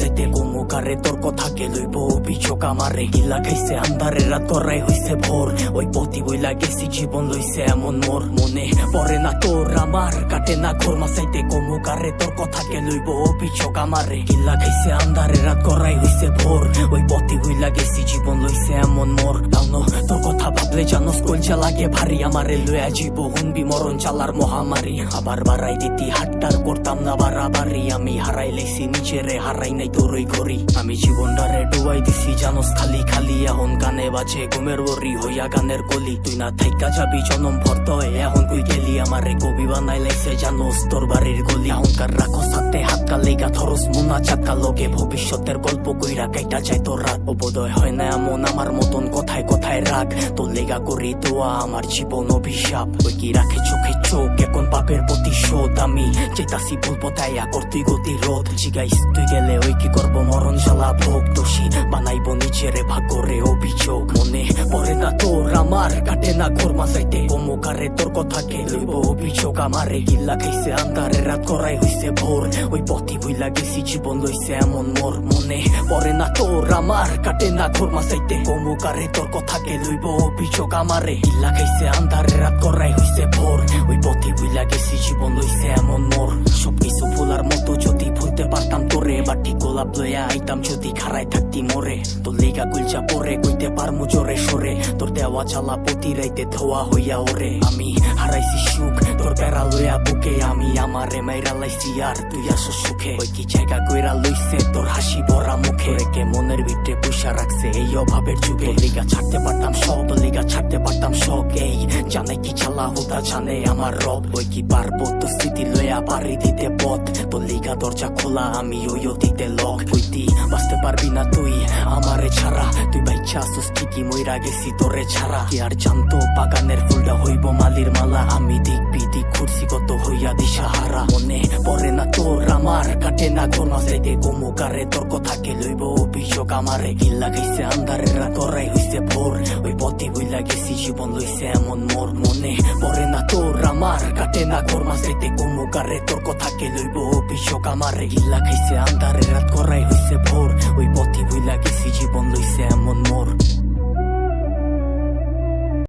চাইতে কমুকারে তোর কথাকে লইব অভিযোগ আমারে গিলা খাইছে আন্ধারে রাত করাই হইছে ভোর ওই পতি বইলা গেছি জীবন লইছে এমন মোর মনে পড়ে না তোর আমার কাটে না ঘোরমা চাইতে কমুকারে তোর কথাকে লইব অভিযোগ আমারে গিলা খাইছে আন্ধারে রাত করাই হইছে ভোর ওই পতি বইলা গেছি জীবন লইছে এমন মোর দাউনো তোর কথা ভাবলে জানোস কলজা লাগে ভারী আমারে লইয়া জীব হুনবি মরণ চালার মহামারী আবার বাড়াই দিতি হাট্টার করতাম না বাড়াবাড়ি আমি হারাই লাইছি নিজেরে হারাই নাই তোরই ঘড়ি আমি জীবনটারে ডুবাই দিছি জানোস খালি খালি এখন গানে বাজে ঘুমের ওরি হইয়া গানের কলি তুই না থাইকা যাবি জনম ভর্ত এখন তুই গেলি আমারে কবি বানাই লাইছে জানোস তোর বাড়ির গলি অহংকার রাখো সাথে হাত কালেগা ধরস মুনা চাকা লোকে ভবিষ্যতের গল্প কইরা কাইটা চাই তোর রাত বোধয় হয় না এমন আমার মতন কথায় কথায় রাগ তোর লেগা করি দোয়া আমার জীবন অভিশাপ ওই কি রাখে চোখে চোখ এখন পাপের প্রতিশোধ আমি চেতাসি ভুল পথাইয়া করতুই গতিরোধ জিগাইস তুই গেলে ওই কি করবো মরণ জ্বালা ভোগ দোষী বানাইব নিজেরে ভাগ্যরে অভিযোগ মনে পড়ে না তোর আমার কাটে না ঘোরমা চাইতে কমুকারে তোর কথাকে লইব অভিযোগ আমারে গিল্লা খাইছে আন্ধারে রাত করাই হইছে ভোর ওই পথি বইলা গেছি জীবন লইছে এমন মোর মনে পড়ে না তোর আমার কাটে না ঘোরমা চাইতে কমুকারে তোর কথাকে লইব অভিযোগ আমারে গিল্লা খাইছে আন্ধারে রাত করাই হইছে ভোর ওই পথি বইলা গেছি জীবন লইছে এমন মোর সবকিছু ভুলার মতো যদি ভুলতে পারতাম তোরে বাটি গোলাপ লইয়া আইতাম যদি খারাই থাকতি মোরে তোর লেগা গুলচা পরে কইতে পারমু জোরে সরে তোর দেওয়া চালা প্রতি রাইতে ধোয়া হইয়া ওরে আমি হারাইছি সুখ তোর বেড়া লইয়া বুকে আমি আমারে মাইরা লাইছি আর তুই আসো সুখে ওই কি জায়গা কইরা লইছে তোর হাসি ভরা মুখে রেখে মনের ভিতরে পুষা রাখছে এই অভাবের যুগে লিগা ছাড়তে পারতাম সব লিগা ছাড়তে পারতাম সব এই জানে কি চালা হুদা জানে আমার রব ওই কি পারবো তো স্মৃতি লইয়া পারি দিতে পথ তোর লিগা দরজা খোলা আমি ওই দিতে লক কইতি বাঁচতে পারবি না তুই আমারে ছাড়া তুই বাইচ্ছা আসুস ঠিকই মইরা গেছি তোরে ছাড়া কি আর জানতো বাগানের ফুলটা হইব মালির মালা আমি দিক বিদিক ঘুরছি কত হইয়া দিশাহারা মনে পড়ে না তোর আমার কাটে না ঘোরমা চাইতে কমুকারে তোর কথাকে লইব অভিযোগ আমারে গিল্লা খাইছে আন্ধারে রাত করাই হইছে ভোর ওই পথে বইলা গেছি জীবন লইছে এমন মোর মনে পড়ে না তোর আমার কাটে না ঘোরমা চাইতে কমুকারে তোর কথাকে লইব অভিযোগ আমারে গিল্লা খাইছে আন্ধারে রাত করাই হইছে ভোর ওই পথে বইলা গেছি জীবন লইছে এমন মোর।